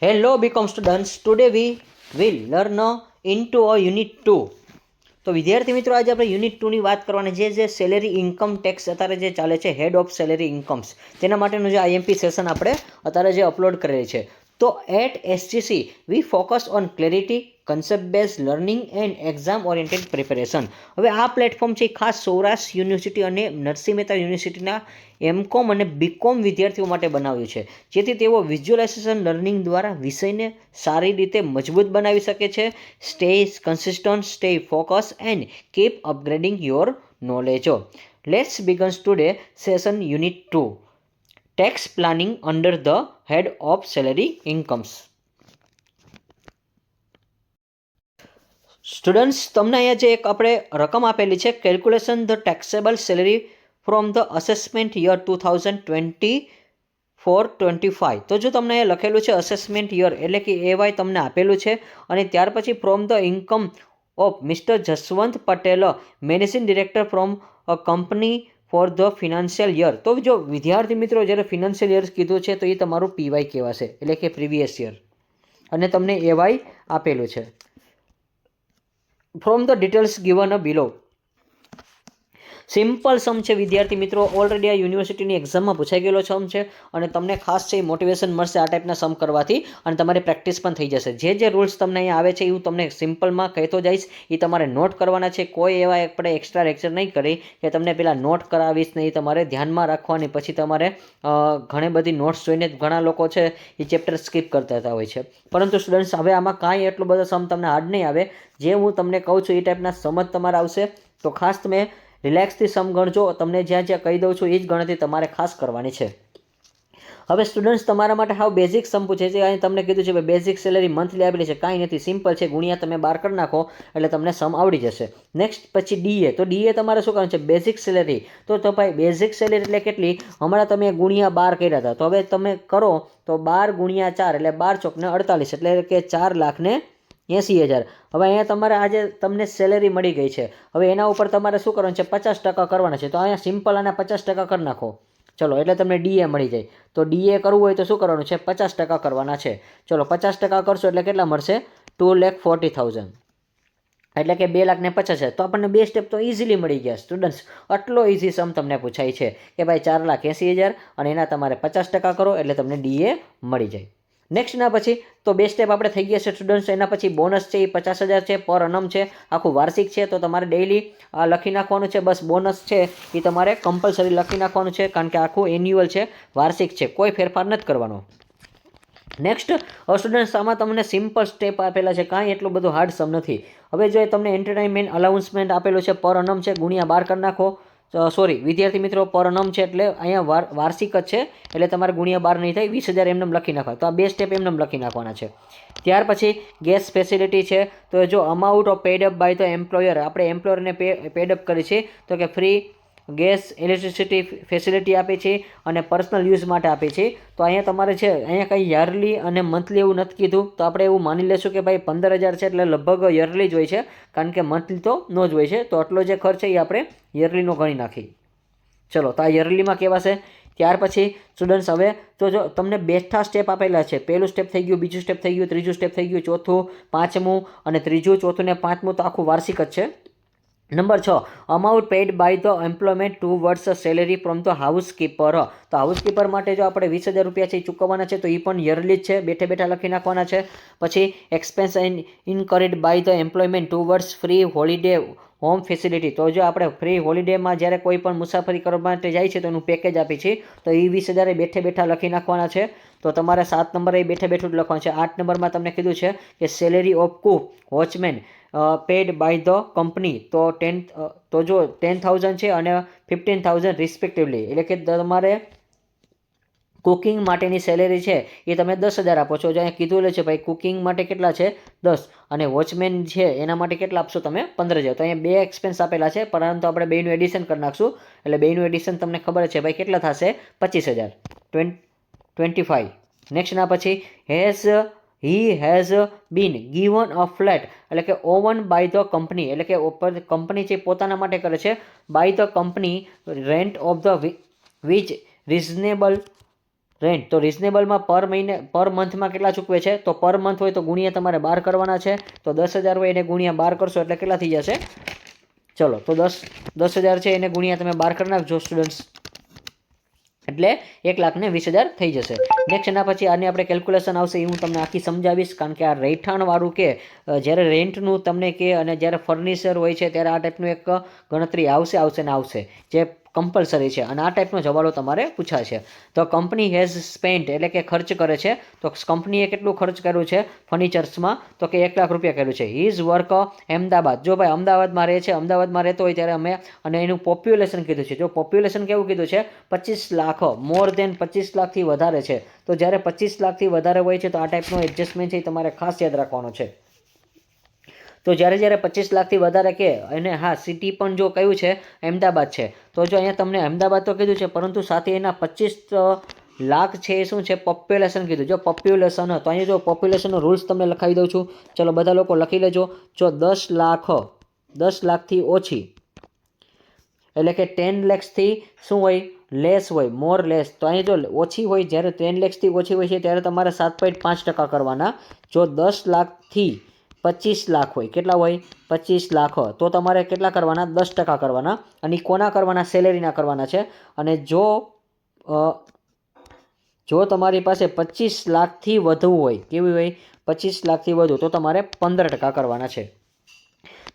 Hello BCom students, today we will learn into a unit 2. તો વિદ્યાર્થી મિત્રો આજે આપણે યુનિટ 2 ની વાત કરવાની જે સેલેરી ઇન્કમ ટેક્સ અત્યારે જે ચાલે છે હેડ ઓફ સેલેરી ઇન્કમ્સ તેના માટેનું જે આઈએમપી સેશન આપણે અત્યારે જે અપલોડ કરેલી છે. તો at SGC we focus on clarity, concept base learning and exam oriented preparation. હવે આ પ્લેટફોર્મ છે ખાસ સૌરાષ્ટ્ર યુનિવર્સિટી અને નરસિંહ મહેતા યુનિવર્સિટીના એમકોમ અને બીકોમ વિદ્યાર્થીઓ માટે બનાવ્યું છે, જેથી તેઓ વિઝ્યુઅલાઇઝેશન લર્નિંગ દ્વારા વિષયને સારી રીતે મજબૂત બનાવી શકે છે. Stay consistent, stay focus and keep upgrading your knowledge. Let's begin today session unit 2, tax planning under the head of salary incomes. Students, તમને અહીંયા જે એક આપણે રકમ આપેલી છે, calculation the taxable salary from the assessment year 2024-25. તો જો તમને અહીંયા લખેલું છે અસેસમેન્ટ યર એટલે કે એવાય તમને આપેલું છે, અને ત્યાર પછી from the income of mister Jaswant Patel, managing director from a company for the financial year. તો જો વિદ્યાર્થી મિત્રો જ્યારે ફિનાન્શિયલ યર કીધું છે તો એ તમારું પીવાય કહેવાશે, એટલે કે પ્રીવિયસ યર, અને તમને એવાય આપેલું છે. From the details given below. Simple sum છે વિદ્યાર્થી મિત્રો, ઓલરેડી આ યુનિવર્સિટીની એક્ઝામમાં પૂછાઈ ગયેલો સમ છે, અને તમને ખાસ છે મોટિવેશન મળશે આ ટાઈપના સમ કરવાથી, અને તમારી પ્રેક્ટિસ પણ થઈ જશે. જે રૂલ્સ તમને અહીંયા આવે છે એવું તમને સિમ્પલમાં કહેતો જઈશ, એ તમારે નોટ કરવાના છે. કોઈ એવા આપણે એક્સ્ટ્રા લેક્ચર નહીં કરી કે તમને પેલા નોટ કરાવીશ ને, એ તમારે ધ્યાનમાં રાખવાની. પછી તમારે ઘણી બધી નોટ્સ જોઈને ઘણા લોકો છે એ ચેપ્ટર સ્કીપ કરતા હોય છે. પરંતુ સ્ટુડન્ટ્સ, હવે આમાં કાંઈ એટલો બધો સમ તમને હાર્ડ નહીં આવે. જે હું તમને કહું છું એ ટાઈપના સમજ તમારે આવશે. તો ખાસ તમે રિલેક્સથી સમ ગણજો. તમને જ્યાં જ્યાં કહી દઉં છું એ જ ગણતરી તમારે ખાસ કરવાની છે. હવે સ્ટુડન્ટ્સ, તમારા માટે હાવ બેઝિક સમ પૂછે છે. અહીં તમને કીધું છે કે બેઝિક સેલેરી મંથલી આપેલી છે, કાંઈ નથી, સિમ્પલ છે. ગુણ્યા તમે 12 કરી નાખો એટલે તમને સમ આવડી જશે. નેક્સ્ટ પછી ડીએ. તો ડીએ તમારે શું કરવાનું છે? Basic salary. તો ભાઈ બેઝિક સેલેરી એટલે કેટલી? હમણાં તમે ગુણ્યા 12 કર્યા હતા, તો હવે તમે કરો તો 12 ગુણ્યા 4 એટલે 12 ચોકને 48, એટલે કે 4,80,000. હવે અહીંયા તમારે આજે તમને સેલેરી મળી ગઈ છે. હવે એના ઉપર તમારે શું કરવાનું છે? 50% કરવાના છે. તો અહીંયા સિમ્પલ આના 50% કરી નાખો. ચલો, એટલે તમને ડીએ મળી જાય. તો ડીએ કરવું હોય તો શું કરવાનું છે? 50% કરવાના છે. ચલો, 50% કરશો એટલે કેટલા મળશે? 2,40,000, એટલે કે 2,50,000. તો આપણને બે સ્ટેપ તો ઇઝીલી મળી ગયા સ્ટુડન્ટ્સ. આટલો ઇઝી સમ તમને પૂછાય છે કે ભાઈ 4,80,000 અને એના તમારે 50% કરો એટલે તમને ડીએ મળી જાય. નેક્સ્ટના પછી તો બે સ્ટેપ આપણે થઈ ગયા છે સ્ટુડન્ટ્સ. એના પછી બોનસ છે એ 50,000 છે, પર અનમ છે, આખું વાર્ષિક છે. તો તમારે ડેઇલી લખી નાખવાનું છે. બસ બોનસ છે એ તમારે કમ્પલસરી લખી નાખવાનું છે, કારણ કે આખું એન્યુઅલ છે, વાર્ષિક છે, કોઈ ફેરફાર નથી કરવાનો. નેક્સ્ટ સ્ટુડન્ટ્સ, આમાં તમને સિમ્પલ સ્ટેપ આપેલા છે, કાંઈ એટલું બધું હાર્ડ સમ નથી. હવે જો તમને એન્ટરટેનમેન્ટ અલાઉન્સમેન્ટ આપેલું છે, પર અનમ છે, ગુણ્યા 12 કરી નાખો. સોરી વિદ્યાર્થી મિત્રો, પર અનમ છે એટલે અહીંયા વાર્ષિક જ છે, એટલે તમારે ગુણ્યા 12 નહીં થાય, 20,000 એમને લખી નાખવા. તો આ બે સ્ટેપ એમને લખી નાખવાના છે. ત્યાર પછી ગેસ ફેસિલિટી છે. તો જો amount of paid up by the employer, આપણે એમ્પ્લોયરને પેડ અપ કરી છે, તો કે ફ્રી ગેસ ઇલેક્ટ્રિસિટી ફેસિલિટી આપે છે અને પર્સનલ યુઝ માટે આપે છે. તો અહીંયા તમારે છે, અહીંયા કંઈ યરલી અને મંથલી એવું નથી કીધું. તો આપણે એવું માની લેશું કે ભાઈ 15,000 છે એટલે લગભગ યરલી જ હોય છે, કારણ કે મંથલી તો ન જ હોય છે. તો આટલો જે ખર્ચ છે એ આપણે યરલીનો ગણી નાખી. ચલો, તો આ યરલીમાં કહેવાશે. ત્યાર પછી સ્ટુડન્ટ્સ, હવે તો જો તમને બેઠા સ્ટેપ આપેલા છે. પહેલું સ્ટેપ થઈ ગયું, બીજું સ્ટેપ થઈ ગયું, ત્રીજું સ્ટેપ થઈ ગયું, ચોથું, પાંચમું અને ત્રીજું, ચોથું ને પાંચમું તો આખું વાર્ષિક જ છે. Number 6, amount paid by the employment towards salary from the housekeeper. તો હાઉસકીપર માટે જો આપણે 20,000 રૂપિયા છે એ ચૂકવવાના છે, તો એ પણ યરલી જ છે, બેઠે બેઠા લખી નાખવાના છે. પછી expense incurred by the employment towards free holiday home facility. તો જો આપણે ફ્રી હોલિડેમાં જ્યારે કોઈ પણ મુસાફરી કરવા માટે જાય છે તો એનું પેકેજ આપી છે, તો એ 20,000 બેઠે બેઠા લખી નાખવાના છે. તો તમારે 7 નંબર એ બેઠે બેઠું જ લખવાનું છે. 8 નંબરમાં તમને કીધું છે કે salary of cook, watchman paid by the company. તો જો 10,000 છે અને 15,000 રિસ્પેક્ટિવલી, એટલે કે તમારે કુકિંગ માટેની સેલેરી છે એ તમે 10,000 આપો છો. જો અહીંયા કીધું છે ભાઈ કુકિંગ માટે કેટલા છે? 10, અને વોચમેન છે એના માટે કેટલા આપશો તમે? 15,000. તો અહીંયા બે એક્સપેન્સ આપેલા છે, પરંતુ આપણે બેનું એડિશન કરી નાખશું. એટલે બેનું એડિશન તમને ખબર છે ભાઈ કેટલા થશે? 25,000, 25. નેક્સ્ટના પછી he has been given a flat, એટલે કે ઓવન બાય ધ કંપની, એટલે કે કંપની છે પોતાના માટે કરે છે. By the company rent of the which reasonable rent તો રિઝનેબલમાં પર મંથમાં કેટલા ચૂકવે છે, તો પર મંથ હોય તો ગુણ્યા તમારે 12 કરવાના છે. તો 10,000 હોય એને ગુણ્યા 12 કરશો એટલે કેટલા થઈ જશે? ચલો તો 10,000 છે એને ગુણ્યા તમે 12 કરી નાખજો સ્ટુડન્ટ્સ, એટલે 1,20,000 થઈ જશે. નેક્સ્ટ એના પછી આની આપણે કેલ્ક્યુલેશન આવશે એ હું તમને આખી સમજાવીશ, કારણ કે આ રહેઠાણવાળું કે જ્યારે રેન્ટનું તમને કે અને જ્યારે ફર્નિચર હોય છે ત્યારે આ ટાઈપનું એક ગણતરી આવશે ને આવશે જે કમ્પલસરી છે, અને આ ટાઈપનો જવાબો તમારે પૂછાશે. તો કંપની હેઝ સ્પેન્ટ એટલે કે ખર્ચ કરે છે, તો કંપનીએ કેટલું ખર્ચ કર્યું છે ફર્નિચર્સમાં, તો કે 1,00,000 રૂપિયા કર્યું છે. હિઝ વર્ક અમદાવાદ, જો ભાઈ અમદાવાદમાં રહે છે, અમદાવાદમાં રહેતો હોય ત્યારે અમે, અને એનું પોપ્યુલેશન કીધું છે, જો પોપ્યુલેશન કેવું કીધું છે 25 લાખ, મોર દેન 25 લાખથી વધારે છે. તો જ્યારે 25 લાખથી વધારે હોય છે તો આ ટાઈપનો એડજસ્ટમેન્ટ છે એ તમારે ખાસ યાદ રાખવાનો છે. તો જ્યારે 25 લાખથી વધારે કે, અને હા સિટી પણ જો કયું છે અમદાવાદ છે, તો જો અહીંયા તમને અમદાવાદ તો કીધું છે પરંતુ સાથે એના 25 લાખ છે એ શું છે પોપ્યુલેશન કીધું. જો પોપ્યુલેશન, તો અહીંયા જો પોપ્યુલેશનનો રૂલ્સ તમને લખાવી દઉં છું, ચલો બધા લોકો લખી લેજો. જો 10 લાખથી ઓછી એટલે કે 10 lakhsથી શું હોય લેસ હોય, મોર લેસ, તો અહીંયા જો ઓછી હોય, જ્યારે 10 lakhsથી ઓછી હોય છે ત્યારે તમારે 7.5% કરવાના. જો 10 લાખથી 25 લાખ હોય, કેટલા હોય 25 લાખ, તો તમારે કેટલા કરવાના 10% કરવાના, અને કોના કરવાના સેલેરીના કરવાના છે. અને જો તમારી પાસે 25 લાખથી વધુ હોય, કેવી હોય 25 લાખથી વધુ, તો તમારે 15% કરવાના છે.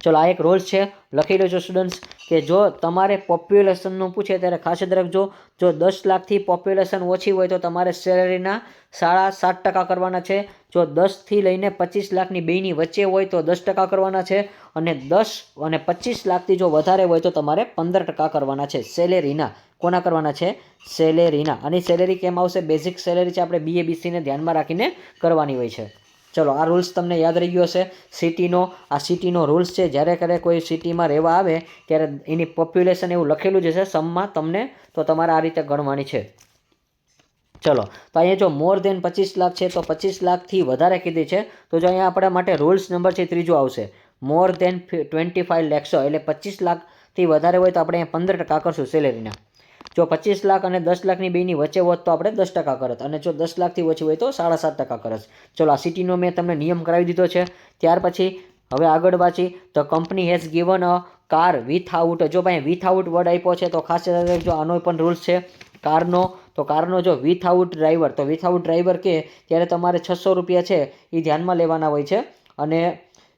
ચલો આ એક રૂલ્સ છે, લખી લેજો સ્ટુડન્ટ્સ, કે જો તમારે પોપ્યુલેશનનું પૂછે ત્યારે ખાસ યાદ રાખજો. જો 10 લાખથી પોપ્યુલેશન ઓછી હોય તો તમારે સેલેરીના 7.5% કરવાના છે. જો 10થી લઈને 25 લાખની બેની વચ્ચે હોય તો 10% કરવાના છે, અને 10 અને 25 લાખથી જો વધારે હોય તો તમારે 15% કરવાના છે સેલેરીના. કોના કરવાના છે? સેલેરીના. અને સેલેરી કેમ આવશે? બેઝિક સેલેરી છે, આપણે BABCને ધ્યાનમાં રાખીને કરવાની હોય છે. ચલો આ રૂલ્સ તમને યાદ રહી ગયો હશે. સિટીનો રૂલ્સ છે, જ્યારે ક્યારે કોઈ સિટીમાં રહેવા આવે ત્યારે એની પોપ્યુલેશન એવું લખેલું જ હશે સમમાં તમને, તો તમારે આ રીતે ગણવાની છે. ચલો તો અહીંયા જો મોર દેન 25 લાખ છે તો 25 લાખથી વધારે કીધી છે, તો જો અહીંયા આપણા માટે રૂલ્સ નંબર છે ત્રીજો આવશે. મોર દેન 25 lakhs એટલે 25 લાખથી વધારે હોય તો આપણે 15% કરશું સેલેરીના. જો 25 લાખ અને 10 લાખની બેની વચ્ચે હોત તો આપણે 10% કરત, અને જો 10 લાખથી ઓછી હોય તો 7.5% કરત. ચલો આ સિટીનો મેં તમને નિયમ કરાવી દીધો છે. ત્યાર પછી હવે આગળ વાંચી, તો company has given a car without, જો ભાઈ વિથઆઉટ વર્ડ આપ્યો છે તો ખાસ યાદ રાખજો, આનો પણ રૂલ્સ છે કારનો. તો કારનો જો વિથઆઉટ ડ્રાઈવર, તો વિથઆઉટ ડ્રાઈવર કે ત્યારે તમારે 600 રૂપિયા છે એ ધ્યાનમાં લેવાના હોય છે, અને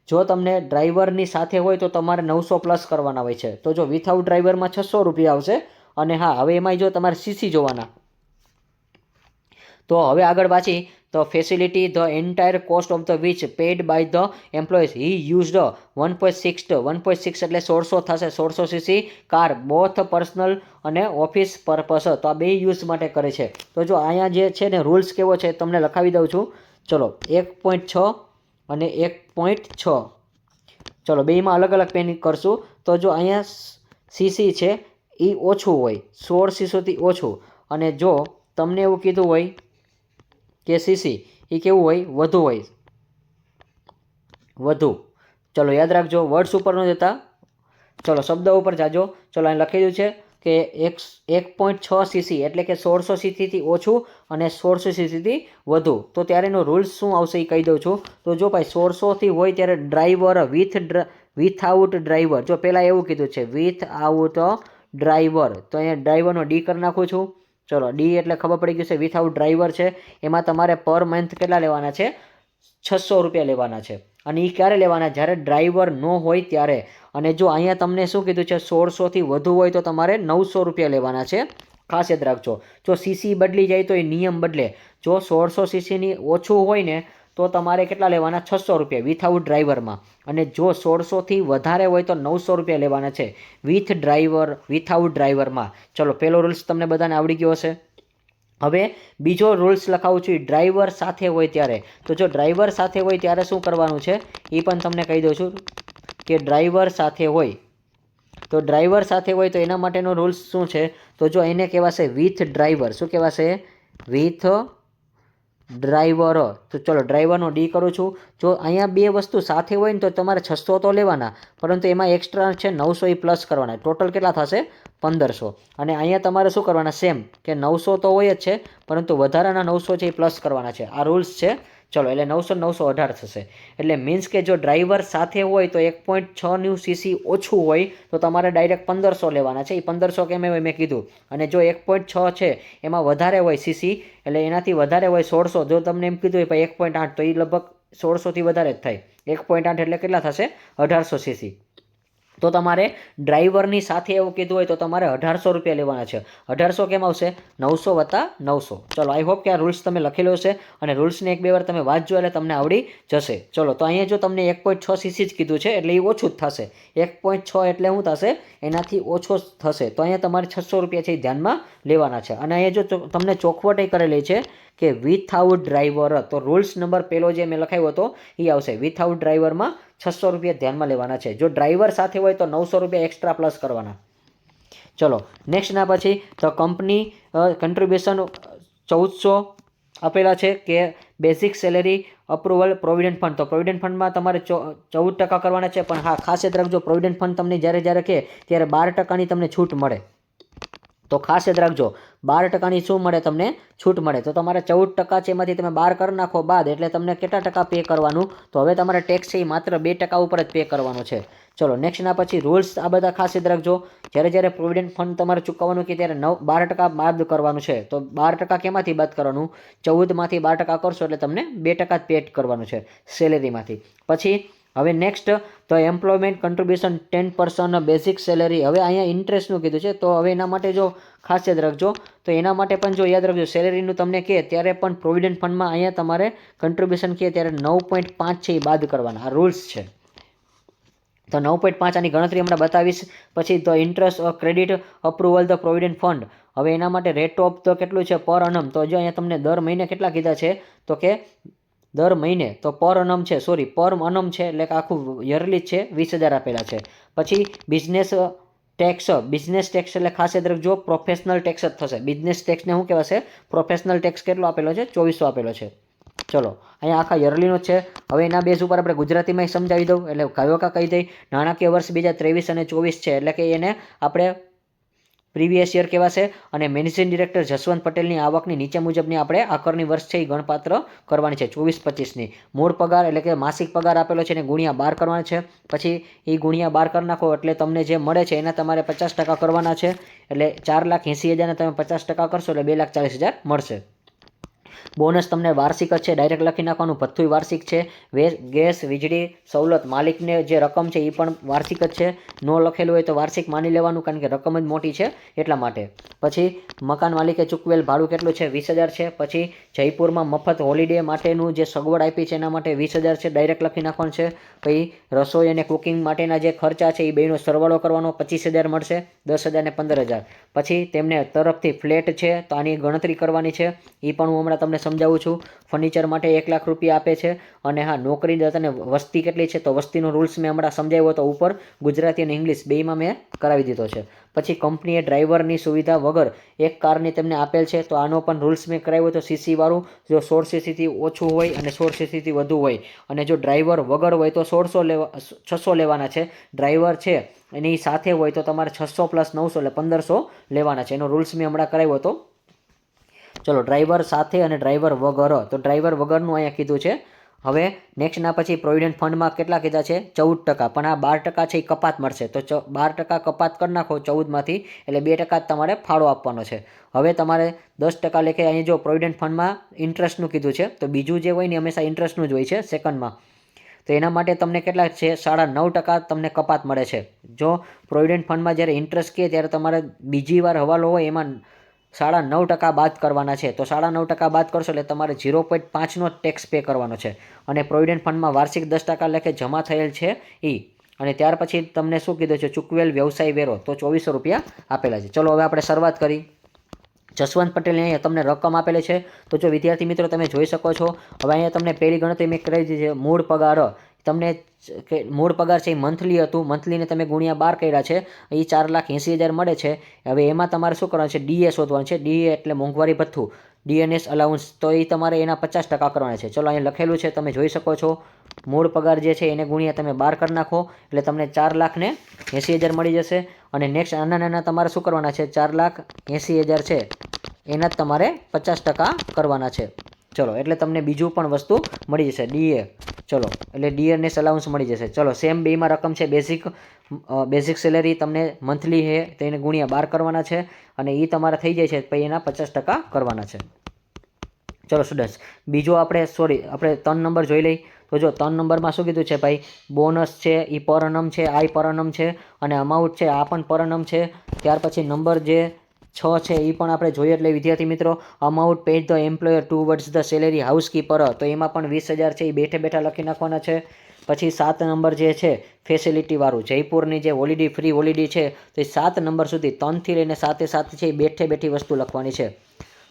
જો તમને ડ્રાઈવરની સાથે હોય તો તમારે 900 પ્લસ કરવાના હોય છે. તો જો વિથઆઉટ ડ્રાઈવરમાં 600 રૂપિયા આવશે, અને હા હવે એમાં જો તમારે CC જોવાના. તો હવે આગળ વાંચી, તો facility the entire cost of the which paid by the employees he used 1.6 એટલે 1600 થશે. 1600 cc કાર બોથ પર્સનલ અને ઓફિસ પર્પસ, તો આ બે યુઝ માટે કરે છે. તો જો અહીંયા જે છે ને રૂલ્સ કેવો છે તમને લખાવી દઉં છું. ચલો 1.6 અને 1.6, ચલો બેમાં અલગ અલગ પેન કરશું. તો જો અહીંયા CC છે એ ઓછું હોય, 16 CCથી ઓછું, અને જો તમને એવું કીધું હોય કે CC એ કેવું હોય વધુ હોય, વધુ. ચલો યાદ રાખજો, વર્ડ્સ ઉપર ન જતા, ચલો શબ્દ ઉપર જાજો. ચલો અહીં લખેલું છે કે 1.6 CC એટલે કે 1600 CCથી ઓછું અને 1600 CCથી વધુ. તો ત્યારે એનો રૂલ્સ શું આવશે એ કહી દઉં છું. તો જો ભાઈ 1600થી હોય ત્યારે ડ્રાઈવર વિથઆઉટ ડ્રાઈવર, જો પહેલાં એવું કીધું છે વિથઆઉટ ડ્રાઈવર, તો અહીંયા ડ્રાઈવરનો D કરી નાખું છું. ચલો D એટલે ખબર પડી ગઈ છે વિથઆઉટ ડ્રાઈવર છે, એમાં તમારે પર મંથ કેટલા લેવાના છે? 600 રૂપિયા લેવાના છે. અને એ ક્યારે લેવાના? જ્યારે ડ્રાઈવર ન હોય ત્યારે. અને જો અહીંયા તમને શું કીધું છે 1600થી વધુ હોય તો તમારે 900 રૂપિયા લેવાના છે. ખાસ યાદ રાખજો, જો CC બદલી જાય તો એ નિયમ બદલે. જો 1600 CCની ઓછું હોય ને તો તમારે કેટલા લેવાના? 600 રૂપિયા વિથઆઉટ ડ્રાઈવરમાં, અને જો 1600થી વધારે હોય તો 900 રૂપિયા લેવાના છે વિથઆઉટ ડ્રાઈવરમાં. ચલો પહેલો રૂલ્સ તમને બધાને આવડી ગયો હશે. હવે બીજો રૂલ્સ લખાવું છું, ડ્રાઈવર સાથે હોય ત્યારે. તો જો ડ્રાઈવર સાથે હોય ત્યારે શું કરવાનું છે એ પણ તમને કહી દઉં છું, કે ડ્રાઈવર સાથે હોય, તો ડ્રાઈવર સાથે હોય તો એના માટેનો રૂલ્સ શું છે? તો જો એને કહેવાશે વિથ ડ્રાઈવર. શું કહેવાશે? વિથ ડ્રાઈવર, તો ચલો ડ્રાઈવરનો ડી કરું છું. જો અહીંયા બે વસ્તુ સાથે હોય ને તો તમારે 600 તો લેવાના, પરંતુ એમાં એક્સ્ટ્રા છે 900 એ પ્લસ કરવાના, ટોટલ કેટલા થશે 1500. અને અહીંયા તમારે શું કરવાના, સેમ કે 900 તો હોય જ છે, પરંતુ વધારાના 900 છે એ પ્લસ કરવાના છે. આ રૂલ્સ છે. ચલો એટલે 900 918 થશે. એટલે મીન્સ કે જો ડ્રાઈવર સાથે હોય તો 1.6 સીસી ઓછું હોય તો તમારે ડાયરેક્ટ 1500 લેવાના છે. એ 1500 કેમ હોય મેં કીધું. અને જો 1.6 છે એમાં વધારે હોય સીસી, એટલે એનાથી વધારે હોય 1600. જો તમને એમ કીધું હોય ભાઈ 1.8 તો એ લગભગ 1600થી વધારે જ થાય. 1.8 એટલે કેટલા થશે 1800 સીસી. તો તમારે ડ્રાઈવરની સાથે એવું કીધું હોય તો તમારે 1800 રૂપિયા લેવાના છે. 1800 કેમ આવશે 900 વત્તા 900. ચલો આઈ હોપ કે આ રૂલ્સ તમે લખેલો હશે અને રૂલ્સને એક બે વાર તમે વાંચજો એટલે તમને આવડી જશે. ચલો તો અહીંયા જો તમને 1.6 સીસી જ કીધું છે એટલે એ ઓછું જ થશે. 1.6 એટલે શું થશે, એનાથી ઓછો થશે. તો અહીંયા તમારે 600 રૂપિયા છે એ ધ્યાનમાં લેવાના છે. અને અહીંયા જો તમને ચોખવટ કરેલી છે કે વિથઆઉટ ડ્રાઈવર, તો રૂલ્સ નંબર પહેલો જે મેં લખાવ્યો હતો એ આવશે. વિથઆઉટ ડ્રાઈવરમાં 600 રૂપિયા ધ્યાનમાં લેવાના છે. જો ડ્રાઈવર સાથે હોય તો 900 રૂપિયા એક્સ્ટ્રા પ્લસ કરવાના. ચલો નેક્સ્ટના પછી તો કંપની કન્ટ્રીબ્યુશન 1400 આપેલા છે કે basic salary approval provident fund. તો પ્રોવિડન્ટ ફંડમાં તમારે 14% કરવાના છે. પણ હા ખાસ યાદ રાખજો, પ્રોવિડન્ટ ફંડ તમને જ્યારે કહે ત્યારે 12%ની તમને છૂટ મળે. તો ખાસ યાદ રાખજો 12%ની શું મળે, તમને છૂટ મળે. તો તમારે 14% છે એમાંથી તમે 12 કરી નાખો બાદ, એટલે તમને કેટલા ટકા પે કરવાનું, તો હવે તમારે ટેક્સ છે એ માત્ર 2% ઉપર જ પે કરવાનો છે. ચલો નેક્સ્ટના પછી રૂલ્સ આ બધા ખાસ યાદ રાખજો. જ્યારે પ્રોવિડન્ટ ફંડ તમારે ચૂકવવાનું કે ત્યારે 12% બાદ કરવાનું છે. તો 12% કેમાંથી બાદ કરવાનું, 14માંથી 12% કરશો એટલે તમને 2% જ પે કરવાનું છે સેલેરીમાંથી. પછી હવે નેક્સ્ટ તો એમ્પ્લોયમેન્ટ કન્ટ્રીબ્યુશન 10% બેઝિક સેલેરી. હવે અહીંયા ઇન્ટરેસ્ટનું કીધું છે, તો હવે એના માટે જો ખાસ યાદ રાખજો, તો એના માટે પણ જો યાદ રાખજો સેલેરીનું તમને કહે ત્યારે પણ પ્રોવિડન્ટ ફંડમાં અહીંયા તમારે કન્ટ્રીબ્યુશન કહે ત્યારે 9.5 છે એ બાદ કરવાના. આ રૂલ્સ છે. તો 9.5 આની ગણતરી હમણાં બતાવીશ. પછી તો interest credit approval the provident fund. હવે એના માટે રેટ ઓફ તો કેટલું છે પર અનમ. તો જો અહીંયા તમને દર મહિને કેટલા કીધા છે, તો કે દર મહિને તો પર અનમ છે, સોરી પર અનમ છે, એટલે કે આખું યરલી જ છે 20,000 આપેલા છે. પછી બિઝનેસ ટેક્સ, બિઝનેસ ટેક્સ એટલે ખાસ યાદ રાખજો પ્રોફેશનલ ટેક્સ જ થશે. બિઝનેસ ટેક્સને શું કહેવાશે, પ્રોફેશનલ ટેક્સ કેટલો આપેલો છે 2400 આપેલો છે. ચલો અહીંયા આખા યરલીનો છે. હવે એના બેઝ ઉપર આપણે ગુજરાતીમાં સમજાવી દઉં, એટલે કયો કહી દઈ. નાણાકીય વર્ષ 2023 અને 24 છે, એટલે કે એને આપણે પ્રીવિયસ યર કહેવાશે. અને મેનેજિંગ ડિરેક્ટર જસવંત પટેલની આવકની નીચે મુજબની આપણે આકરની વર્ષ છે એ ગણપાત્ર કરવાની છે 24-25ની. મૂળ પગાર એટલે કે માસિક પગાર આપેલો છે એને ગુણ્યા 12 કરવાનો છે. પછી એ ગુણ્યા 12 કરી નાખો એટલે તમને જે મળે છે એના તમારે 50% કરવાના છે. એટલે 4,80,000 તમે 50% કરશો એટલે 2,40,000 મળશે. બોનસ તમને વાર્ષિક જ છે, ડાયરેક્ટ લખી નાખવાનું. ભથ્થું વાર્ષિક છે. ગેસ વીજળી સવલત માલિકને જે રકમ છે એ પણ વાર્ષિક જ છે. ન લખેલું હોય તો વાર્ષિક માની લેવાનું, કારણ કે રકમ જ મોટી છે એટલા માટે. પછી મકાન માલિકે ચૂકવેલ ભાડું કેટલું છે 20,000 છે. પછી જયપુરમાં મફત હોલિડે માટેનું જે સગવડ આપી છે એના માટે 20,000 છે, ડાયરેક્ટ લખી નાખવાનું છે. પછી રસોઈ અને કુકિંગ માટેના જે ખર્ચા છે એ બેનો સરવાળો કરવાનો, 25,000 મળશે, 10,000 ને 15,000. પછી તેમને તરફથી ફ્લેટ છે તો આની ગણતરી કરવાની છે, એ પણ હું હમણાં તમને સમજાવું છું. ફર્નિચર માટે 1 લાખ રૂપિયા આપે છે. અને હા નોકરીદાતાને વસ્તી કેટલી છે, તો વસ્તીનો રૂલ્સ મેં હમણાં સમજાવ્યો હતો ઉપર, ગુજરાતી અને ઇંગ્લિશ બેયમાં મેં કરાવી દીધો છે. પછી કંપનીએ ડ્રાઈવરની સુવિધા વગર એક કારની તેમને આપેલ છે, તો આનો પણ રૂલ્સ મેં કરાવ્યો હતો સીસી વાળું. જો 16 સીસીથી ઓછું હોય અને 16 સીસીથી વધુ હોય, અને જો ડ્રાઈવર વગર હોય તો 600 લેવાના છે. ડ્રાઈવર છે એની સાથે હોય તો તમારે 600 + 900 એટલે 1500 લેવાના છે. એનો રૂલ્સ મેં હમણાં કરાવ્યો હતો. ચલો ડ્રાઈવર સાથે અને ડ્રાઈવર વગર, તો ડ્રાઈવર વગરનું અહીંયા કીધું છે. હવે નેક્સ્ટના પછી પ્રોવિડન્ટ ફંડમાં કેટલા કીધા છે 14%, પણ આ 12% છે એ કપાત મળશે. તો 12% કપાત કરી નાખો 14માંથી, એટલે 2% જ તમારે ફાળો આપવાનો છે. હવે તમારે 10% લેખે અહીં જો પ્રોવિડન્ટ ફંડમાં ઇન્ટરેસ્ટનું કીધું છે, તો બીજું જે હોય ને હંમેશા ઇન્ટરેસ્ટનું જ હોય છે સેકન્ડમાં. તો એના માટે તમને કેટલા છે 9.5% તમને કપાત મળે છે. જો પ્રોવિડન્ટ ફંડમાં જ્યારે ઇન્ટરેસ્ટ કહે ત્યારે તમારે બીજી વાર હવાલો હોય એમાં 9.5% બાદ કરવાના છે. તો 9.5% બાદ કરશો એટલે તમારે 0.5નો ટેક્સ પે કરવાનો છે. અને પ્રોવિડન્ટ ફંડમાં વાર્ષિક 10% લેખે જમા થયેલ છે એ. અને ત્યાર પછી તમને શું કીધું છે ચૂકવેલ વ્યવસાય વેરો, તો 2400 રૂપિયા આપેલા છે. ચલો હવે આપણે શરૂઆત કરી. જસવંત પટેલની અહીંયા તમને રકમ આપેલી છે. તો જો વિદ્યાર્થી મિત્રો તમે જોઈ શકો છો, હવે અહીંયા તમને પહેલી ગણતરી મેં કરાવી દીધી છે. મૂળ પગાર તમને મૂળ પગાર છે એ મંથલી હતું, મંથલીને તમે ગુણ્યા 12 કર્યા છે, એ 4,80,000 મળે છે. હવે એમાં તમારે શું કરવાનું છે, ડીએ શોધવાનું છે. ડીએ એટલે મોંઘવારી ભથ્થું. DNS અલાઉન્સ તો એ તમારે એના 50% કરવાના છે. ચલો અહીંયા લખેલું છે, તમે જોઈ શકો છો. મૂળ પગાર જે છે એને ગુણ્યા તમે 12 કરી નાખો એટલે તમને 4,80,000 મળી જશે. અને નેક્સ્ટ નાના તમારે શું કરવાના છે, 4,80,000 છે એના જ તમારે 50% કરવાના છે. ચલો એટલે તમને બીજું પણ વસ્તુ મળી જશે, DA. ચલો એટલે DNS અલાઉન્સ મળી જશે. ચલો સેમ બેમાં રકમ છે. બેઝિક સેલેરી તમને મંથલી છે તો એને ગુણ્યા 12 કરવાના છે અને એ તમારા થઈ જાય છે પછી એના 50% કરવાના છે. ચલો સ્ટુડન્ટ્સ, બીજો આપણે 3 નંબર જોઈ લઈ. તો જો 3 નંબરમાં શું કીધું છે ભાઈ, બોનસ છે એ પર અનમ છે, આઈ પર અનમ છે અને અમાઉન્ટ છે આ પણ પર અનમ છે. ત્યાર પછી નંબર જે 6 છે એ પણ આપણે જોઈએ. એટલે વિદ્યાર્થી મિત્રો, amount paid the employer towards the salary housekeeper, તો એમાં પણ 20,000 છે એ બેઠે બેઠા લખી નાખવાના છે. પછી 7 નંબર જે છે ફેસિલિટીવાળું, જયપુરની જે હોલિડે ફ્રી હોલિડે છે તો એ 7 નંબર સુધી 3થી લઈને 7 છે એ બેઠે બેઠી વસ્તુ લખવાની છે.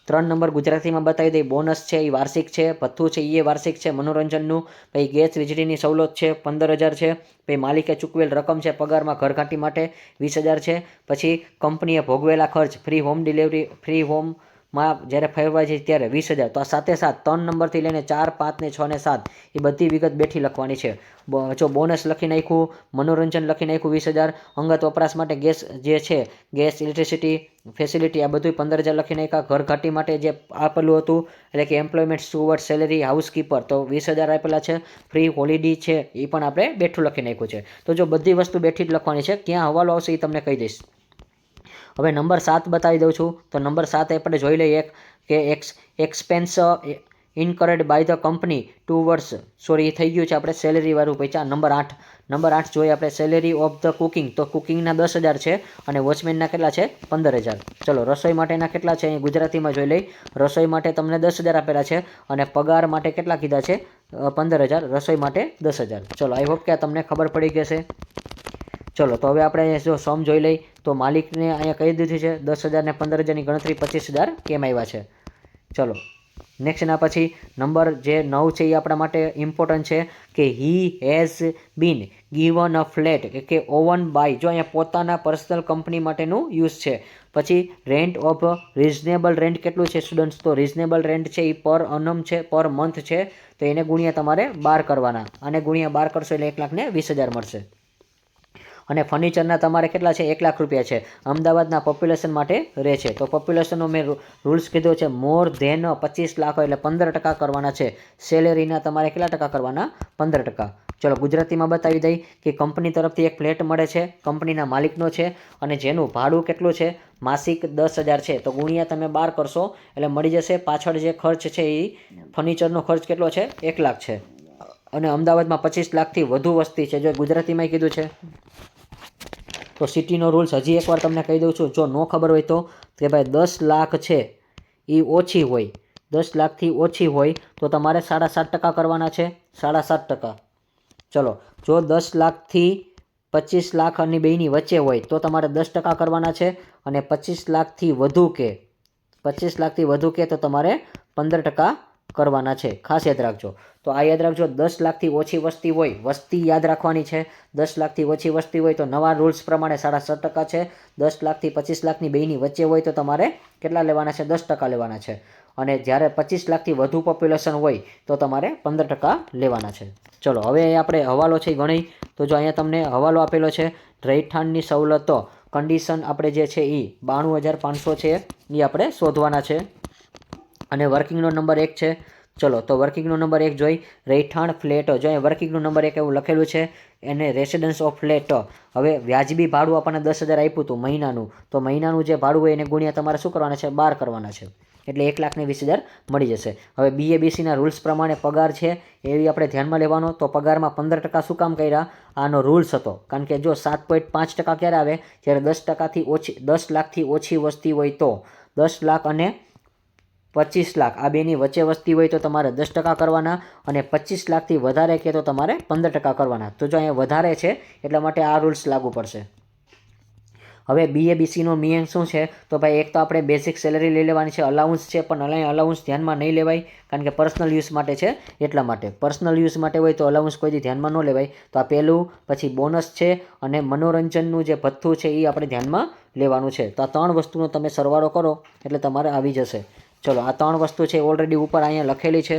3 નંબર ગુજરાતીમાં બતાવી દઈ. બોનસ છે એ વાર્ષિક છે, ભથ્થું છે એ વાર્ષિક છે મનોરંજનનું. પછી ગેસ વીજળીની સવલત છે 15,000 છે. પછી માલિકે ચૂકવેલ રકમ છે પગારમાં ઘરઘાટી માટે 20,000 છે. પછી કંપનીએ ભોગવેલા ખર્ચ, ફ્રી હોમ ડિલિવરી, ફ્રી હોમમાં જ્યારે ફેરવાય છે ત્યારે 20,000. તો આ 7 3 નંબરથી લઈને 4, 5 ને 6 ને 7 એ બધી વિગત બેઠી લખવાની છે. જો બોનસ લખી નાખ્યું, મનોરંજન લખી નાખ્યું 20,000, અંગત વપરાશ માટે ગેસ જે છે, ગેસ ઇલેક્ટ્રિસિટી ફેસિલિટી આ બધું 15,000 લખી નાખ્યા. ઘરઘાટી માટે જે આપેલું હતું એટલે કે એમ્પ્લોયમેન્ટ ટુવર્ડ સેલેરી હાઉસકીપર તો 20,000 આપેલા છે. ફ્રી હોલિડે છે એ પણ આપણે બેઠું લખી નાખ્યું છે. તો જો બધી વસ્તુ બેઠી જ લખવાની છે. ક્યાં હવાલો આવશે એ તમને કહી દઈશ. હવે નંબર 7 બતાવી દઉં છું. તો નંબર 7 આપણે જોઈ લઈએ કે expense incurred by the company towards, એ થઈ ગયું છે આપણે સેલેરીવાળું. પછી નંબર 8 જોઈએ આપણે, સેલેરી ઓફ ધ કુકિંગ, તો કુકિંગના 10,000 છે અને વોચમેનના કેટલા છે 15,000. ચલો રસોઈ માટેના કેટલા છે એ ગુજરાતીમાં જોઈ લઈ. રસોઈ માટે તમને 10,000 આપેલા છે અને પગાર માટે કેટલા કીધા છે 15,000, રસોઈ માટે 10,000. ચલો આઈ હોપ કે આ તમને ખબર પડી ગઈ છે. ચલો તો હવે આપણે જો સમ જોઈ લઈ. તો માલિકને અહીંયા કહી દીધું છે 10,000 ને 15,000ની ગણતરી 25,000 કેમ આવ્યા છે. ચલો નેક્સ્ટ એના પછી નંબર જે 9 છે એ આપણા માટે ઇમ્પોર્ટન્ટ છે કે he has been given a flat કે ઓવન બાય, જો અહીંયા પોતાના પર્સનલ કંપની માટેનું યુઝ છે. પછી રેન્ટ ઓફ રિઝનેબલ રેન્ટ કેટલું છે સ્ટુડન્ટ્સ, તો રિઝનેબલ રેન્ટ છે એ પર અનમ છે, પર મંથ છે તો એને ગુણ્યા તમારે 12 કરવાના. અને ગુણ્યા 12 કરશો એટલે 1,20,000 મળશે. અને ફર્નિચરના તમારે કેટલા છે 1 લાખ રૂપિયા છે. અમદાવાદના પોપ્યુલેશન માટે રહે છે તો પોપ્યુલેશનનો મેં રૂલ્સ કીધો છે મોર ધેન 25 લાખ એટલે 15% કરવાના છે. સેલેરીના તમારે કેટલા ટકા કરવાના 15%. ચલો ગુજરાતીમાં બતાવી દઈ કે કંપની તરફથી એક ફ્લેટ મળે છે, કંપનીના માલિકનો છે અને જેનું ભાડું કેટલું છે માસિક 10,000 છે. તો ગુણ્યા તમે 12 કરશો એટલે મળી જશે. પાછળ જે ખર્ચ છે એ ફર્નિચરનો ખર્ચ કેટલો છે 1 લાખ છે અને અમદાવાદમાં 25 લાખથી વધુ વસ્તી છે. જો ગુજરાતીમાં કીધું છે. તો સિટીનો રૂલ્સ હજી એકવાર તમને કહી દઉં છું, જો ન ખબર હોય તો કે ભાઈ 10 લાખ છે એ ઓછી હોય, 10 લાખથી ઓછી હોય તો તમારે 7.5% કરવાના છે, 7.5%. ચલો જો 10 લાખથી 25 લાખ અને બેની વચ્ચે હોય તો તમારે 10% કરવાના છે અને 25 લાખથી વધુ કે તો તમારે 15% કરવાના છે. ખાસ યાદ રાખજો. તો આ યાદ રાખજો, 10 લાખથી ઓછી વસ્તી હોય, વસ્તી યાદ રાખવાની છે. 10 લાખથી ઓછી વસ્તી હોય તો નવા રૂલ્સ પ્રમાણે 7.5% છે. 10 લાખથી 25 લાખની બેની વચ્ચે હોય તો તમારે કેટલા લેવાના છે 10% લેવાના છે. અને જ્યારે 25 લાખથી વધુ પોપ્યુલેશન હોય તો તમારે 15% લેવાના છે. ચલો હવે આપણે હવાલો છે ગણી. તો જો અહીંયા તમને હવાલો આપેલો છે રહેઠાણની સવલતો કન્ડિશન આપણે જે છે એ 92,500 છે એ આપણે શોધવાના છે અને વર્કિંગનો નંબર 1 છે. ચલો તો વર્કિંગનો નંબર 1 જોઈ. રહેઠાણ ફ્લેટ, જો અહીંયા વર્કિંગનો નંબર 1 એવું લખેલું છે એને રેસિડન્સ ઓફ ફ્લેટ. હવે વ્યાજબી ભાડું આપણને 10,000 આપ્યું હતું મહિનાનું, તો મહિનાનું જે ભાડું હોય એને ગુણ્યા તમારે શું કરવાના છે 12 કરવાના છે એટલે 1,20,000 મળી જશે. હવે BABCના રૂલ્સ પ્રમાણે પગાર છે એવી આપણે ધ્યાનમાં લેવાનો. તો પગારમાં 15% શું કામ કર્યા, આનો રૂલ્સ હતો કારણ કે જો 7.5% ક્યારે આવે જ્યારે 10 લાખથી ઓછી વસ્તી હોય તો 10 લાખ અને 25 લાખ આ બેની વચ્ચે વસ્તી હોય તો તમારે 10% કરવાના અને 25 લાખથી વધારે કે તો તમારે 15% કરવાના. તો જો અહીંયા વધારે છે એટલા માટે આ રૂલ્સ લાગુ પડશે. હવે BABCનો નિયમ શું છે તો ભાઈ એક તો આપણે બેઝિક સેલેરી લઈ લેવાની છે. અલાઉન્સ છે પણ અહીંયા અલાઉન્સ ધ્યાનમાં નહીં લેવાય કારણ કે પર્સનલ યુઝ માટે છે એટલા માટે. પર્સનલ યુઝ માટે હોય તો અલાઉન્સ કોઈ દી ધ્યાનમાં ન લેવાય. તો આ પહેલું. પછી બોનસ છે અને મનોરંજનનું જે ભથ્થું છે એ આપણે ધ્યાનમાં લેવાનું છે. તો આ 3 વસ્તુનો તમે સરવાળો કરો એટલે તમારે આવી જશે. ચલો આ 3 વસ્તુ છે ઓલરેડી ઉપર અહીંયા લખેલી છે.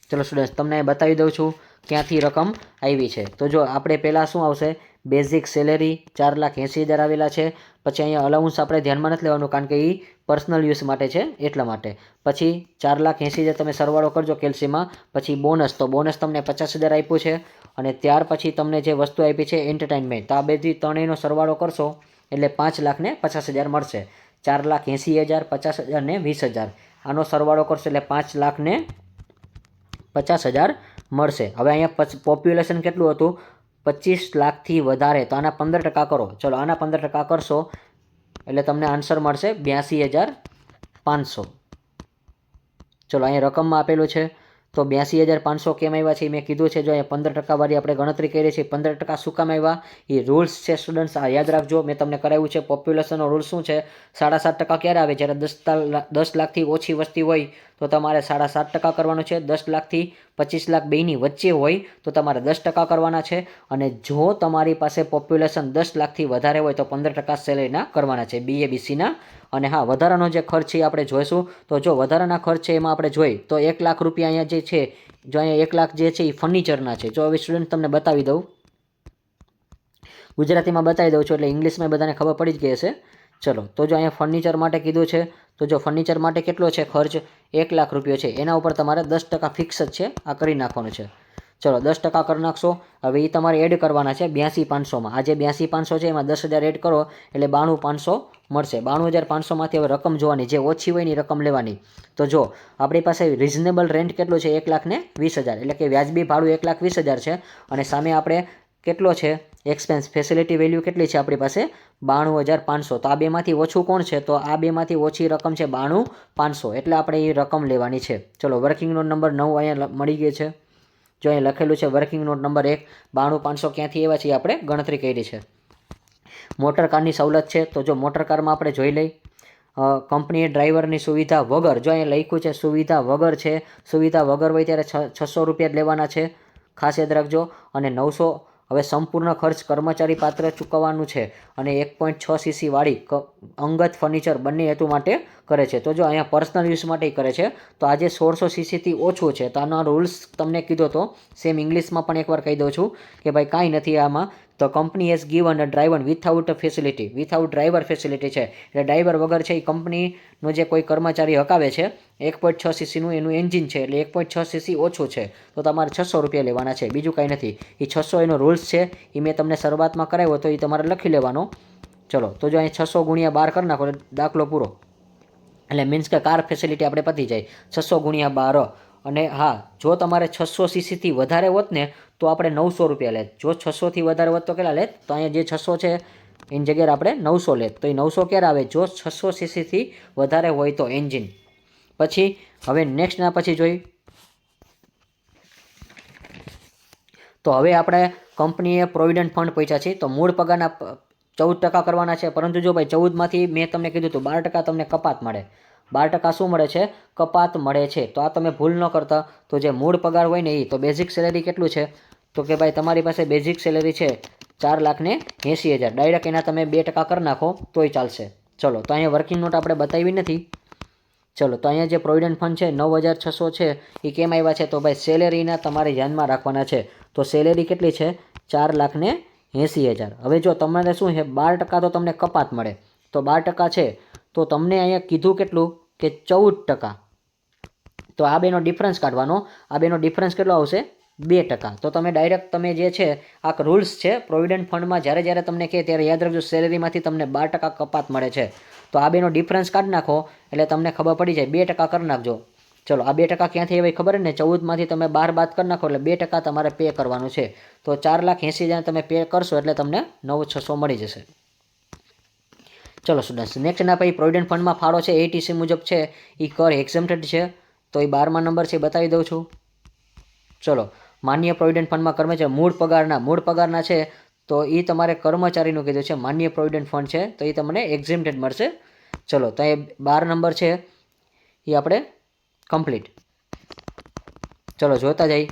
ચલો સ્ટુડન્ટ્સ તમને બતાવી દઉં છું ક્યાંથી રકમ આવી છે. તો જો આપણે પહેલાં શું આવશે, બેઝિક સેલેરી 4,80,000 આવેલા છે. પછી અહીંયા અલાઉન્સ આપણે ધ્યાનમાં નથી લેવાનું કારણ કે એ પર્સનલ યુઝ માટે છે એટલા માટે. પછી 4,80,000 તમે સરવાળો કરજો કેલ્સીમાં. પછી બોનસ, તો બોનસ તમને 50,000 આપ્યું છે. અને ત્યાર પછી તમને જે વસ્તુ આપી છે એન્ટરટેનમેન્ટ, તો આ બધી ત્રણેયનો સરવાળો કરશો એટલે 5,50,000 મળશે. 4,80,000, 50,000 ને 20,000 આનો સરવાળો કરશો એટલે 5,50,000 મળશે. હવે અહીંયા પોપ્યુલેશન કેટલું હતું, 25 લાખથી વધારે, તો આના 15% કરો. ચલો આના 15% કરશો એટલે તમને આન્સર મળશે 82,500. ચલો અહીંયા રકમમાં આપેલું છે તો 82,500 કેમ આવ્યા છે મેં કીધું છે. જો અહીંયા 15% વાળી આપણે ગણતરી કરી છે. 15% શું કામ આવ્યા એ રૂલ્સ છે સ્ટુડન્ટ્સ, આ યાદ રાખજો. મેં તમને કરાવ્યું છે પોપ્યુલેશનનો રૂલ શું છે, 7.5% ક્યારે આવે, જ્યારે 10 લાખથી ઓછી વસ્તી હોય તો તમારે 7.5% કરવાનું છે. 10 લાખથી 25 લાખ બેની વચ્ચે હોય તો તમારે 10% કરવાના છે. અને જો તમારી પાસે પોપ્યુલેશન 10 લાખથી વધારે હોય તો 15% સેલેરીના કરવાના છે, BABCના. અને હા, વધારાનો જે ખર્ચ છે આપણે જોઈશું. તો જો વધારાના ખર્ચ છે એમાં આપણે જોઈ તો 1 લાખ રૂપિયા અહીંયા જે છે, જો અહીંયા 1 લાખ જે છે એ ફર્નિચરના છે. જો હવે સ્ટુડન્ટ તમને બતાવી દઉં, ગુજરાતીમાં બતાવી દઉં છું એટલે ઇંગ્લિશમાં બધાને ખબર પડી જ ગઈ હશે. ચલો તો જો અહીંયા ફર્નિચર માટે કીધું છે, તો જો ફર્નિચર માટે કેટલો છે ખર્ચ, 1 લાખ રૂપિયો છે. એના ઉપર તમારે 10% ફિક્સ જ છે, આ કરી નાખવાનું છે. ચલો 10% કરી નાખશો. હવે એ તમારે એડ કરવાના છે 82,500માં. આ જે 82,500 છે એમાં 10,000 એડ કરો એટલે 92,500 મળશે. 92,500માંથી હવે રકમ જોવાની, જે ઓછી હોય એની રકમ લેવાની. તો જો આપણી પાસે રિઝનેબલ રેન્ટ કેટલું છે, 1,20,000, એટલે કે વ્યાજબી ભાડું 1,20,000 છે. અને સામે આપણે કેટલો છે એક્સપેન્સ, ફેસિલિટી વેલ્યુ કેટલી છે આપણી પાસે, 92,500. તો આ બેમાંથી ઓછું કોણ છે, તો આ બેમાંથી ઓછી રકમ છે 92,500, એટલે આપણે એ રકમ લેવાની છે. ચલો વર્કિંગ નોટ નંબર 9 અહીંયા મળી ગઈ છે. જો અહીં લખેલું છે વર્કિંગ નોટ નંબર 1, 92,500 ક્યાંથી આવ્યા છે આપણે ગણતરી કરી છે. મોટર કારની સવલત છે, તો જો મોટર કારમાં આપણે જોઈ લઈ, કંપનીએ ડ્રાઈવરની સુવિધા વગર, જો અહીંયા લખ્યું છે સુવિધા વગર છે, સુવિધા વગર હોય ત્યારે 600 રૂપિયા જ લેવાના છે, ખાસ યાદ રાખજો. અને 900 હવે સંપૂર્ણ ખર્ચ કર્મચારી પાત્ર ચૂકવવાનું છે. અને 1.6 cc વાળી અંગત ફર્નિચર બંને હેતુ માટે કરે છે. તો જો અહીંયા પર્સનલ યુઝ માટે કરે છે. તો આજે 1600 ccથી ઓછું છે, તો આનો રૂલ્સ તમને કીધો તો સેમ ઇંગ્લિશમાં પણ એકવાર કહી દઉં છું કે ભાઈ કાંઈ નથી આમાં. તો company has given a driver without facility, without driver facility છે એટલે ડ્રાઈવર વગર છે એ કંપનીનો જે કોઈ કર્મચારી હકાવે છે, 1.6 ccનું એનું એન્જિન છે એટલે 1.6 cc ઓછું છે તો તમારે 600 રૂપિયા લેવાના છે, બીજું કાંઈ નથી. એ 600 એનો રૂલ્સ છે, એ મેં તમને શરૂઆતમાં કરાવ્યો તો એ તમારે લખી લેવાનો. ચલો તો જો અહીં 600 ગુણ્યા 12 કરી નાખો એટલે દાખલો પૂરો, એટલે મીન્સ કે કાર ફેસિલિટી આપણે પતી જાય 600 ગુણ્યા 12. અને હા, જો તમારે 600 ccથી વધારે હોત ને તો આપણે 900 રૂપિયા લેત. જો 600થી વધારે હોત તો કેટલા લેત, તો અહીંયા જે 600 છે એની જગ્યાએ આપણે 900 લેત. તો એ 900 ક્યારે આવે, જો 600 ccથી વધારે હોય તો એન્જિન. પછી હવે નેક્સ્ટના પછી જોઈ તો હવે આપણે કંપનીએ પ્રોવિડન્ટ ફંડ પૈસા છે, તો મૂળ પગારના 14% કરવાના છે. પરંતુ જો ભાઈ 14માંથી મેં તમને કીધું હતું 12% તમને કપાત મળે. 12% શું મળે છે, કપાત મળે છે. તો આ તમે ભૂલ ન કરતા. તો જે મૂળ પગાર હોય ને એ, તો બેઝિક સેલેરી કેટલું છે, તો કે ભાઈ તમારી પાસે બેઝિક સેલેરી છે 4,80,000, ડાયરેક્ટ એના તમે 2% કરી નાખો તોય ચાલશે. ચલો તો અહીંયા વર્કિંગ નોટ આપણે બતાવી નથી. ચલો તો અહીંયા જે પ્રોવિડન્ટ ફંડ છે 9,600 છે એ કેમ આવ્યા છે, તો ભાઈ સેલેરીના તમારે ધ્યાનમાં રાખવાના છે. તો સેલેરી કેટલી છે, 4,80,000. હવે જો તમારે શું છે 12% તો તમને કપાત મળે, તો 12% છે તો તમને અહીંયા કીધું કેટલું કે 14%. તો આ બેનો ડિફરન્સ કાઢવાનો, આ બેનો ડિફરન્સ કેટલો આવશે, 2%. તો તમે ડાયરેક્ટ તમે જે છે આ રૂલ્સ છે પ્રોવિડન્ટ ફંડમાં, જ્યારે તમને કહે ત્યારે યાદ રાખજો સેલેરીમાંથી તમને 12% કપાત મળે છે. તો આ બેનો ડિફરન્સ કાઢી નાખો એટલે તમને ખબર પડી જાય, 2% કરી નાખજો. ચલો આ 2% ક્યાંથી આવે ખબર ને, 14માંથી તમે 12 બાદ કરી નાખો એટલે 2% તમારે પે કરવાનું છે. તો 4,80,000 તમે પે કરશો એટલે તમને 9,600 મળી જશે. ચલો સ્ટુડન્ટ્સ નેક્સ્ટના પછી પ્રોવિડન્ટ ફંડમાં ફાળો છે ATC મુજબ છે એ કર એક્ઝમ્પ્ટેડ છે. તો એ 12મા નંબર છે બતાવી દઉં છું. ચલો માન્ય પ્રોવિડન્ટ ફંડમાં કર્મચારી મૂળ પગારના છે તો એ તમારે કર્મચારીનું કીધું છે, માન્ય પ્રોવિડન્ટ ફંડ છે તો એ તમને એક્ઝમ્પ્ટેડ મળશે. ચલો તો એ 12 નંબર છે એ આપણે કમ્પ્લીટ. ચલો જોતા જઈ.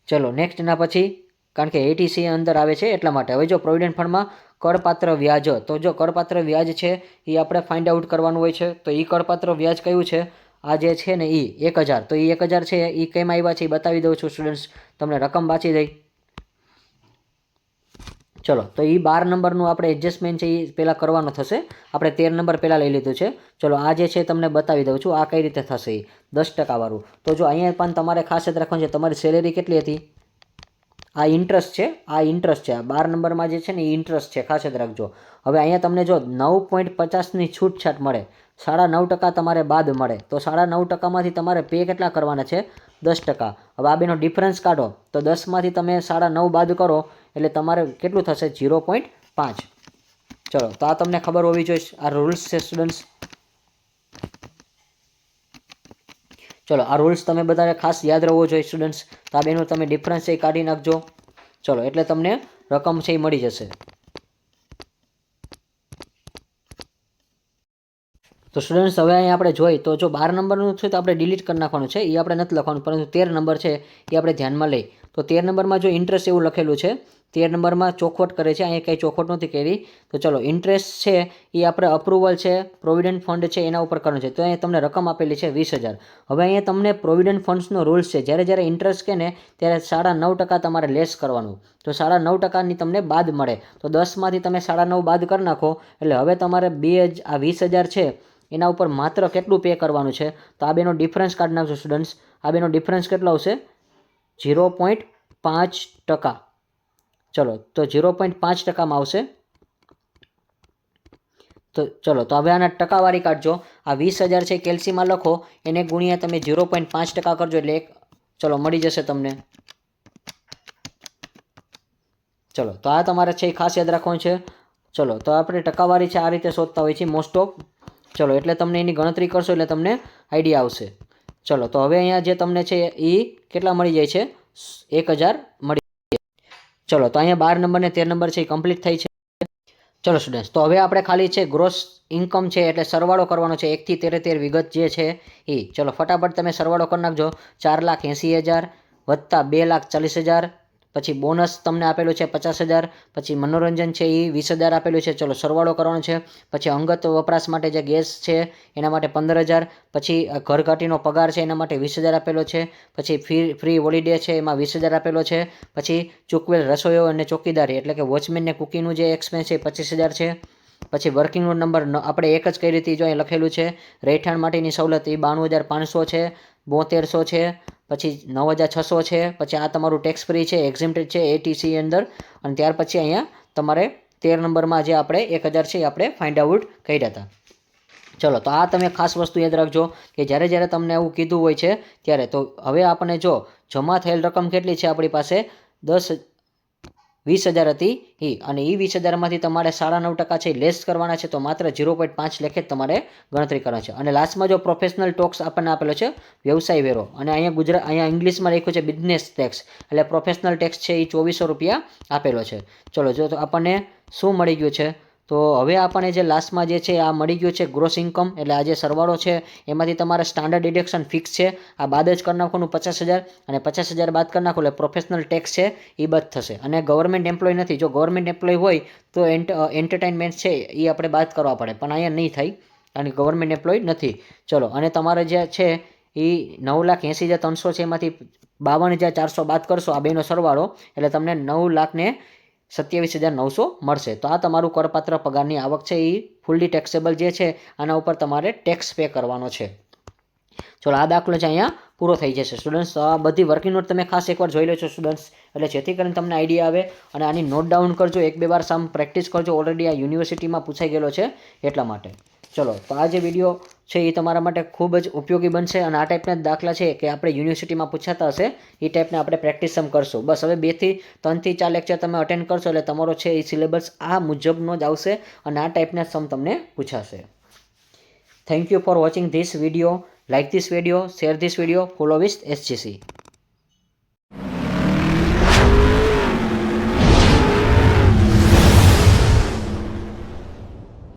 ચલો નેક્સ્ટના પછી કારણ કે એટીસી અંદર આવે છે એટલા માટે. હવે જો પ્રોવિડન્ટ ફંડમાં કરપાત્ર વ્યાજ, તો જો કરપાત્ર વ્યાજ છે એ આપણે ફાઇન્ડ આઉટ કરવાનું હોય છે. તો એ કરપાત્ર વ્યાજ કયું છે? આ જે છે ને એ 1000. તો એ 1000 છે એ કેમ આવ્યા છે એ બતાવી દઉં છું સ્ટુડન્ટ્સ, તમને રકમ વાંચી દઈ. ચલો, તો એ 12 નંબરનું આપણે એડજસ્ટમેન્ટ છે એ પહેલાં કરવાનો થશે. આપણે 13 નંબર પહેલાં લઈ લીધું છે. ચલો, આ જે છે તમને બતાવી દઉં છું આ કઈ રીતે થશે એ 10% વાળું. તો જો અહીંયા પણ તમારે ખાસ યાદ રાખવાનું છે, તમારી સેલેરી કેટલી હતી? આ ઇન્ટરેસ્ટ છે, આ ઇન્ટરેસ્ટ છે. આ 12 નંબરમાં જે છે ને એ ઇન્ટરેસ્ટ છે, ખાસ યાદ રાખજો. હવે અહીંયા તમને જો 9.50ની છૂટછાટ મળે, 9.5% તમારે બાદ મળે. તો 9.5%માંથી તમારે પે કેટલા કરવાના છે? 10%. હવે આ બેનો ડિફરન્સ કાઢો તો 10માંથી તમે 9.5 બાદ કરો એટલે તમારે કેટલું થશે? 0.5. ચલો, તો આ તમને ખબર હોવી જોઈએ. આ રૂલ્સ છે સ્ટુડન્ટ્સ. ચલો, આ રૂલ્સ તમે બધાને ખાસ યાદ રહેવો જોઈએ સ્ટુડન્ટ્સ. તો આ બેનું તમે ડિફરન્સ એ કાઢી નાખજો. ચલો, એટલે તમને રકમ છે એ મળી જશે. તો સ્ટુડન્ટ્સ હવે અહીંયા આપણે જોઈએ તો જો 12 નંબરનું છે તો આપણે ડિલીટ કરી નાખવાનું છે, એ આપણે નથી લખવાનું. પરંતુ 13 નંબર છે એ આપણે ધ્યાનમાં લઈ. તો 13 નંબરમાં જો ઇન્ટરેસ્ટ એવું લખેલું છે, 13 નંબરમાં ચોખવટ કરે છે, અહીંયા કંઈ ચોખવટ નથી કરી. તો ચલો, ઇન્ટરેસ્ટ છે એ આપણે અપ્રુવલ છે, પ્રોવિડન્ટ ફંડ છે એના ઉપર કરવાનું છે. તો અહીંયા તમને રકમ આપેલી છે 20,000. હવે અહીંયા તમને પ્રોવિડન્ટ ફંડ્સનો રૂલ્સ છે, જ્યારે ઇન્ટરેસ્ટ કે ને ત્યારે 9.5% તમારે લેસ કરવાનું. તો 9.5%ની તમને બાદ મળે. તો 10માંથી તમે 9.5 બાદ કરી નાખો એટલે હવે તમારે 20,000 છે એના ઉપર માત્ર કેટલું પે કરવાનું છે? તો આ બેનો ડિફરન્સ કાઢી નાખજો સ્ટુડન્ટ્સ. આ બેનો ડિફરન્સ કેટલો આવશે? 0.5%. ચલો, તો 0.5%માં આવશે. તો ચલો, તો હવે આના ટકાવારી કાઢજો. આ 20,000 છે કેલ્સીમાં લખો, એને ગુણ્યા તમે 0.5% કરજો એટલે ચલો મળી જશે તમને. ચલો, તો આ તમારે છે ખાસ યાદ રાખવાનું છે. ચલો, તો આપણે ટકાવારી છે આ રીતે શોધતા હોય છે મોસ્ટ ઓફ. ચલો, એટલે તમને એની ગણતરી કરશો એટલે તમને આઈડિયા આવશે. ચલો, તો હવે અહીંયા જે તમને છે એ કેટલા મળી જાય છે? 1,000 મળી જાય. ચલો, તો અહીંયા 12 નંબર ને 13 નંબર છે એ કમ્પ્લીટ થઈ છે. ચલો સ્ટુડન્ટ્સ, તો હવે આપણે ખાલી છે ગ્રોસ ઇન્કમ છે એટલે સરવાળો કરવાનો છે 1 થી 13 વિગત જે છે એ. ચલો, ફટાફટ તમે સરવાળો કરી નાખજો. 4,80,000 વત્તા 2,40,000, પછી બોનસ તમને આપેલું છે 50,000, પછી મનોરંજન છે એ 20,000 આપેલું છે. ચલો, સરવાળો કરવાનો છે. પછી અંગત વપરાશ માટે જે ગેસ છે એના માટે 15,000, પછી ઘરઘાટીનો પગાર છે એના માટે 20,000 આપેલો છે. પછી ફ્રી હોલિડે છે એમાં 20,000 આપેલો છે. પછી ચૂકવેલ રસોઈઓ અને ચોકીદારી એટલે કે વોચમેનને કુકીનું જે એક્સપેન્સ છે 25,000 છે. પછી વર્કિંગનો નંબર આપણે એક જ કઈ રીતે જો અહીં લખેલું છે. રહેઠાણ માટેની સવલત એ 92,500 છે, 7200 છે, પછી 9,600 છે. પછી આ તમારું ટેક્સ ફ્રી છે, એક્ઝેમ્પ્ટેડ છે એટીસી અંદર. અને ત્યાર પછી અહીંયા તમારે 13 નંબરમાં જે આપણે 1,000 છે એ આપણે ફાઇન્ડ આઉટ કર્યા હતા. ચલો, તો આ તમે ખાસ વસ્તુ યાદ રાખજો કે જ્યારે તમને એવું કીધું હોય છે ત્યારે. તો હવે આપણે જો જમા થયેલ રકમ કેટલી છે આપણી પાસે? 20,000 હતી એ. અને એ 20,000માંથી તમારે 9.5% છે લેસ કરવાના છે. તો માત્ર 0.5 લેખે જ તમારે ગણતરી કરવાની છે. અને લાસ્ટમાં જો પ્રોફેશનલ ટેક્સ આપણને આપેલો છે વ્યવસાય વેરો, અને અહીંયા ઇંગ્લિશમાં લખ્યું છે બિઝનેસ ટેક્સ, એટલે પ્રોફેશનલ ટેક્સ છે એ 2,400 રૂપિયા આપેલો છે. ચલો, જો તો આપણને શું મળી ગયું છે? તો હવે આપણને જે લાસ્ટમાં જે છે આ મળી ગયું છે ગ્રોસ ઇન્કમ, એટલે આ જે સરવાળો છે એમાંથી તમારે સ્ટાન્ડર્ડ ડિડક્શન ફિક્સ છે, આ બાદ જ કરી નાખવાનું 50,000, અને 50,000 બાદ કરી નાખો એટલે પ્રોફેશનલ ટેક્સ છે એ બાદ થશે. અને ગવર્મેન્ટ એમ્પ્લોય નથી. જો ગવર્મેન્ટ એમ્પ્લોય હોય તો એન્ટરટેનમેન્ટ છે એ આપણે બાદ કરવા પડે, પણ અહીંયા નહીં થાય કારણ કે ગવર્મેન્ટ એમ્પ્લોય નથી. ચલો, અને તમારે જે છે એ 9,80,300 છે એમાંથી 52,400 બાદ કરશો આ બેનો સરવાળો એટલે તમને 9,27,900 મળશે. તો આ તમારું કરપાત્ર પગારની આવક છે એ ફૂલ્લી ટેક્સેબલ જે છે આના ઉપર તમારે ટેક્સ પે કરવાનો છે. ચલો, આ દાખલો છે અહીંયા પૂરો થઈ જશે સ્ટુડન્ટ્સ. તો આ બધી વર્કિંગ નોટ તમે ખાસ એકવાર જોઈ લેજો સ્ટુડન્ટ્સ, એટલે જેથી કરીને તમને આઈડિયા આવે. અને આની નોટ ડાઉન કરજો, 1-2 વાર પ્રેક્ટિસ કરજો. ઓલરેડી આ યુનિવર્સિટીમાં પૂછાઈ ગયેલો છે એટલા માટે. ચલો, તો આ જે વિડીયો છે એ તમારા માટે ખૂબ જ ઉપયોગી બનશે. અને આ ટાઈપના દાખલા છે કે આપણે યુનિવર્સિટીમાં પૂછાતા હશે એ ટાઈપને આપણે પ્રેક્ટિસ કરશું. બસ હવે 2 થી 3 થી 4 લેક્ચર તમે અટેન્ડ કરશો એટલે તમારો છે એ સિલેબસ આ મુજબનો જ આવશે અને આ ટાઈપના સમ તમને પૂછાશે. Thank you for watching this video. Like this video, share this video, follow with SGC.